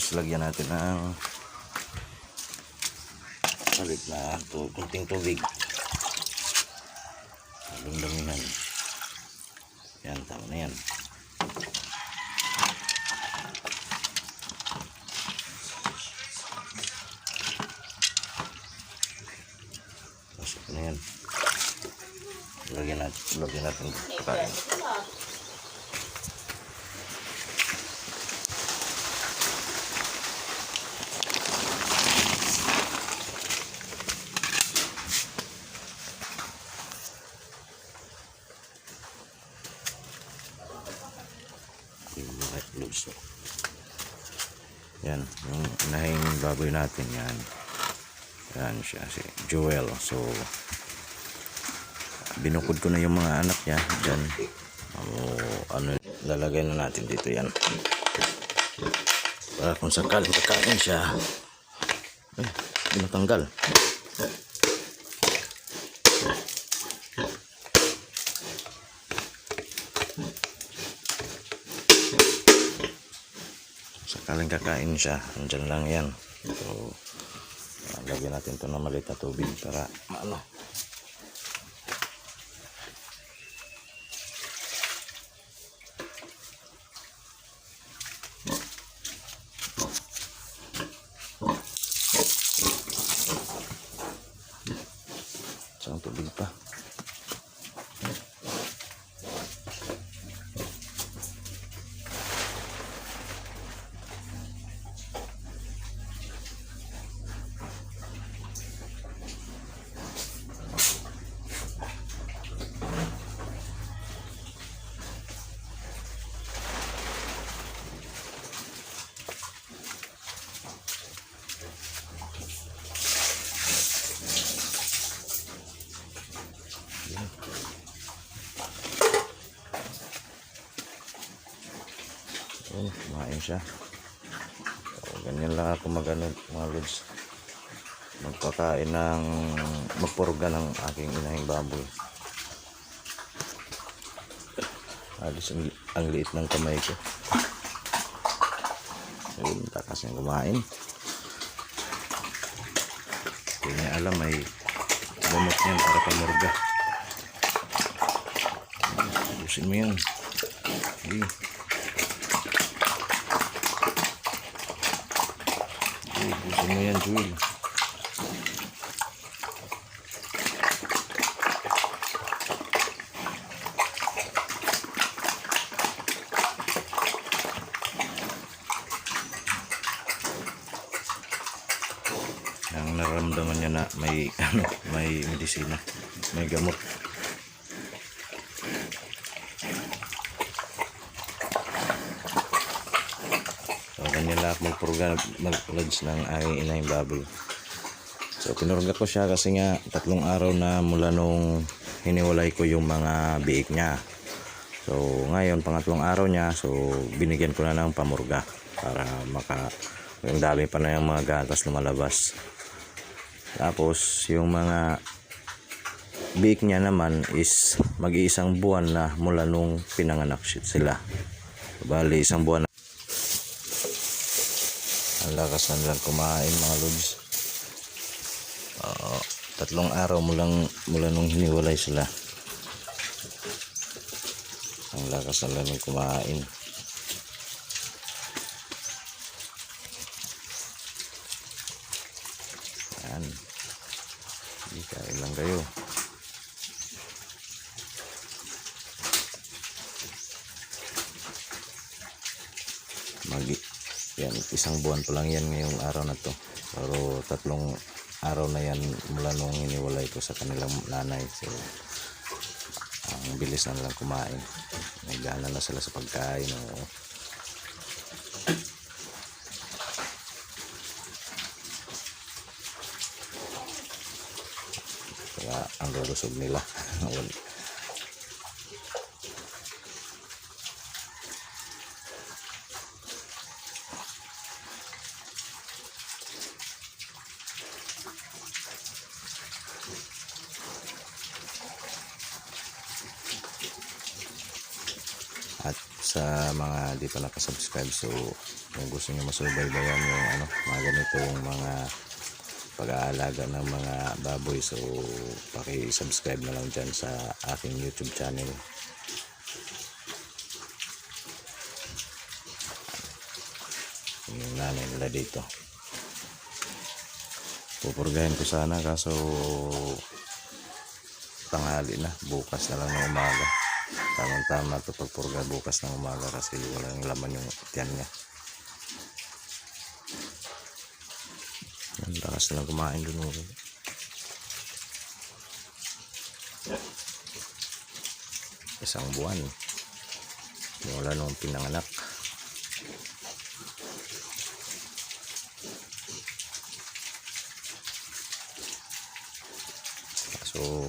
Tapos lagyan natin ng palit na kunting tubig. Damihan. Yan, tama na yan. Pasok na yan. Lagyan natin pagkain. Yan, yung inahing baboy natin yan. Yan siya, si Joel. So binukod ko na yung mga anak niya dyan. Ano, lalagay na natin dito yan para kung sakaling kakain siya. Ay, hindi matanggal. Sakaling kakain siya, andyan lang yan. So lagyan natin ito na maliit na tubig para maano. Isang tubig pa. Kumain siya. So, ganyan lang ako magano mga lods, magpakain ng magpurga ng aking inahing baboy. Alis ang liit ng kamay ko. Ayun, takas niya kumain. Hindi niya alam may gamot niyan para pamurga. Ubusin mo yan. Okay. Ubusin mo yan, Joel. Ang nararamdaman niya na may may medisina, may gamot. So ganyan lang magpurga mag-lodge ng aking inahing baboy. So pinurga ko siya kasi nga 3 araw na mula nung hiniwalay ko yung mga biik niya. So ngayon pangatlong araw niya, so binigyan ko na ng pamurga para yung dami pa na yung mga gatas lumalabas. Tapos yung mga biik niya naman is mag-iisang buwan na mula nung pinanganak sila. Bali 1 buwan na. Ang lakas na nilang kumain mga lods. 3 araw mula nung hiniwalay sila. Ang lakas na nilang kumain. Yan. Kain lang kayo. Yan, 1 buwan pa lang yan ngayong araw na to. Pero 3 araw na yan mula nung hiniwalay ko sa kanilang nanay. So ang bilis na lang kumain. Nagana na sila sa pagkain. Kaya ang lulusog nila. At sa mga di pa nakasubscribe. So kung gusto nyo masubaybayan yung mga ganitong mga pag-aalaga ng mga baboy, so paki-subscribe na lang dyan sa aking YouTube channel. Yung nanay nila dito, pupurgahin ko sana kaso tanghali na, bukas na lang ng umaga. Tamang tama ito pagpurga bukas ng umaga kasi walang laman yung tiyan niya. Ang lakas na kumain dun. Isang buwan mula nung pinanganak. So